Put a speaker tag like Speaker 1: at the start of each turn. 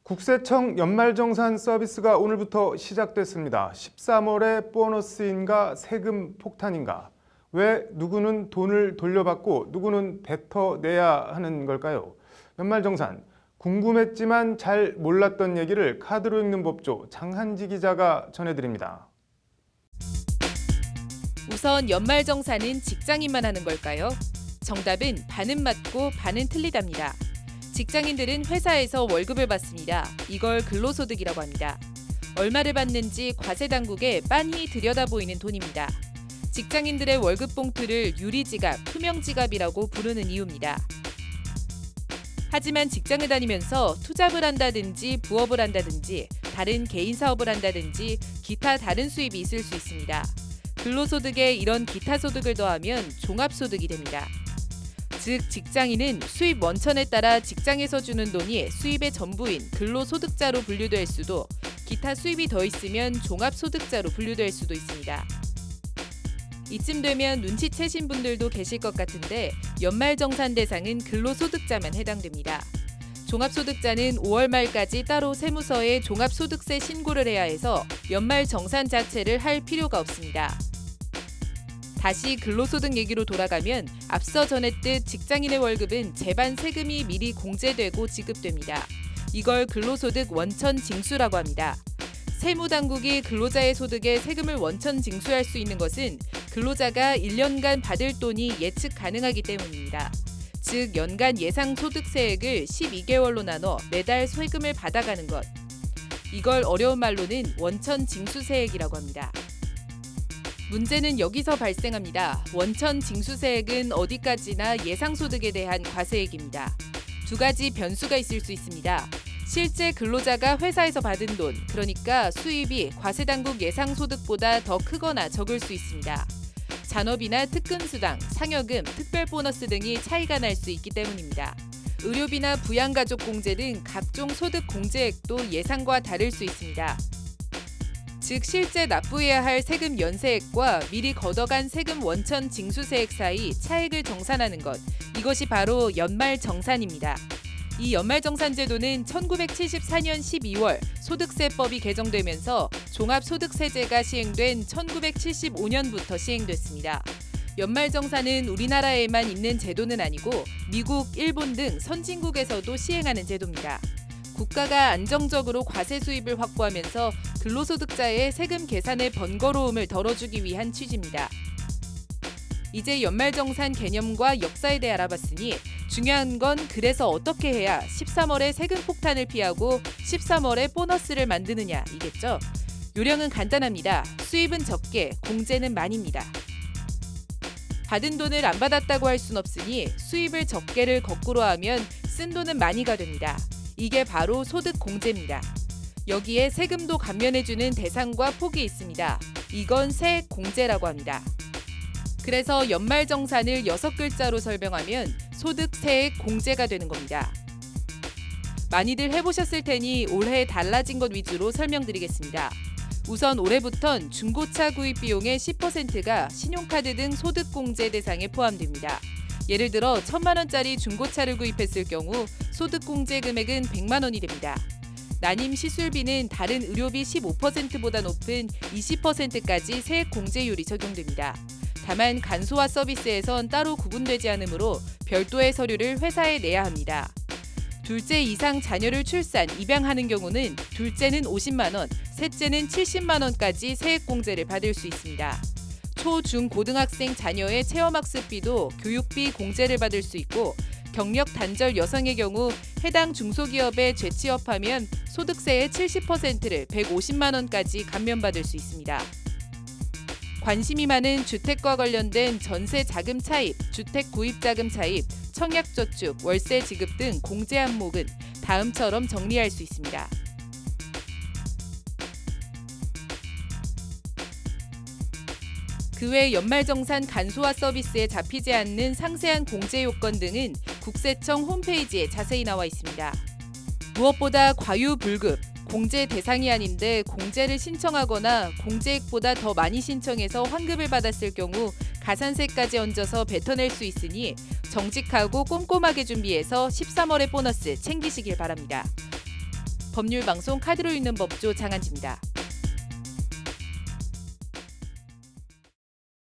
Speaker 1: 국세청 연말정산 서비스가 오늘부터 시작됐습니다. 13월의 보너스인가 세금 폭탄인가? 왜 누구는 돈을 돌려받고 누구는 뱉어내야 하는 걸까요? 연말정산, 궁금했지만 잘 몰랐던 얘기를 카드로 읽는 법조 장한지 기자가 전해드립니다.
Speaker 2: 우선 연말정산은 직장인만 하는 걸까요? 정답은 반은 맞고 반은 틀리답니다. 직장인들은 회사에서 월급을 받습니다. 이걸 근로소득이라고 합니다. 얼마를 받는지 과세당국에 빤히 들여다보이는 돈입니다. 직장인들의 월급 봉투를 유리지갑, 투명지갑이라고 부르는 이유입니다. 하지만 직장을 다니면서 투잡을 한다든지 부업을 한다든지 다른 개인 사업을 한다든지 기타 다른 수입이 있을 수 있습니다. 근로소득에 이런 기타 소득을 더하면 종합소득이 됩니다. 즉 직장인은 수입 원천에 따라 직장에서 주는 돈이 수입의 전부인 근로소득자로 분류될 수도, 기타 수입이 더 있으면 종합소득자로 분류될 수도 있습니다. 이쯤 되면 눈치채신 분들도 계실 것 같은데 연말정산 대상은 근로소득자만 해당됩니다. 종합소득자는 5월 말까지 따로 세무서에 종합소득세 신고를 해야 해서 연말정산 자체를 할 필요가 없습니다. 다시 근로소득 얘기로 돌아가면 앞서 전했듯 직장인의 월급은 재반 세금이 미리 공제되고 지급됩니다. 이걸 근로소득 원천 징수라고 합니다. 세무당국이 근로자의 소득에 세금을 원천 징수할 수 있는 것은 근로자가 1년간 받을 돈이 예측 가능하기 때문입니다. 즉 연간 예상 소득세액을 12개월로 나눠 매달 세금을 받아가는 것. 이걸 어려운 말로는 원천 징수세액이라고 합니다. 문제는 여기서 발생합니다. 원천 징수세액은 어디까지나 예상소득에 대한 과세액입니다. 두 가지 변수가 있을 수 있습니다. 실제 근로자가 회사에서 받은 돈, 그러니까 수입이 과세당국 예상소득보다 더 크거나 적을 수 있습니다. 잔업이나 특근수당, 상여금, 특별보너스 등이 차이가 날 수 있기 때문입니다. 의료비나 부양가족공제 등 각종 소득 공제액도 예상과 다를 수 있습니다. 즉 실제 납부해야 할 세금 연세액과 미리 걷어간 세금 원천 징수세액 사이 차액을 정산하는 것, 이것이 바로 연말정산입니다. 이 연말정산제도는 1974년 12월 소득세법이 개정되면서 종합소득세제가 시행된 1975년부터 시행됐습니다. 연말정산은 우리나라에만 있는 제도는 아니고 미국, 일본 등 선진국에서도 시행하는 제도입니다. 국가가 안정적으로 과세 수입을 확보하면서 근로소득자의 세금 계산의 번거로움을 덜어주기 위한 취지입니다. 이제 연말정산 개념과 역사에 대해 알아봤으니 중요한 건 그래서 어떻게 해야 13월에 세금 폭탄을 피하고 13월에 보너스를 만드느냐 이겠죠? 요령은 간단합니다. 수입은 적게, 공제는 많이입니다. 받은 돈을 안 받았다고 할 순 없으니 수입을 적게를 거꾸로 하면 쓴 돈은 많이가 됩니다. 이게 바로 소득 공제입니다. 여기에 세금도 감면해주는 대상과 폭이 있습니다. 이건 세액 공제라고 합니다. 그래서 연말정산을 6글자로 설명하면 소득 세액 공제가 되는 겁니다. 많이들 해보셨을 테니 올해 달라진 것 위주로 설명드리겠습니다. 우선 올해부턴 중고차 구입 비용의 10%가 신용카드 등 소득 공제 대상에 포함됩니다. 예를 들어 1,000만 원짜리 중고차를 구입했을 경우 소득 공제 금액은 100만 원이 됩니다. 난임 시술비는 다른 의료비 15%보다 높은 20%까지 세액 공제율이 적용됩니다. 다만 간소화 서비스에선 따로 구분되지 않으므로 별도의 서류를 회사에 내야 합니다. 둘째 이상 자녀를 출산, 입양하는 경우는 둘째는 50만 원, 셋째는 70만 원까지 세액 공제를 받을 수 있습니다. 초, 중, 고등학생 자녀의 체험학습비도 교육비 공제를 받을 수 있고 경력 단절 여성의 경우 해당 중소기업에 재취업하면 소득세의 70%를 150만 원까지 감면받을 수 있습니다. 관심이 많은 주택과 관련된 전세 자금 차입, 주택 구입 자금 차입, 청약저축, 월세 지급 등 공제 항목은 다음처럼 정리할 수 있습니다. 그 외 연말정산 간소화 서비스에 잡히지 않는 상세한 공제 요건 등은 국세청 홈페이지에 자세히 나와 있습니다. 무엇보다 과유불급, 공제 대상이 아닌데 공제를 신청하거나 공제액보다 더 많이 신청해서 환급을 받았을 경우 가산세까지 얹어서 뱉어낼 수 있으니 정직하고 꼼꼼하게 준비해서 13월의 보너스 챙기시길 바랍니다. 법률방송 카드로 읽는 법조 장한지입니다.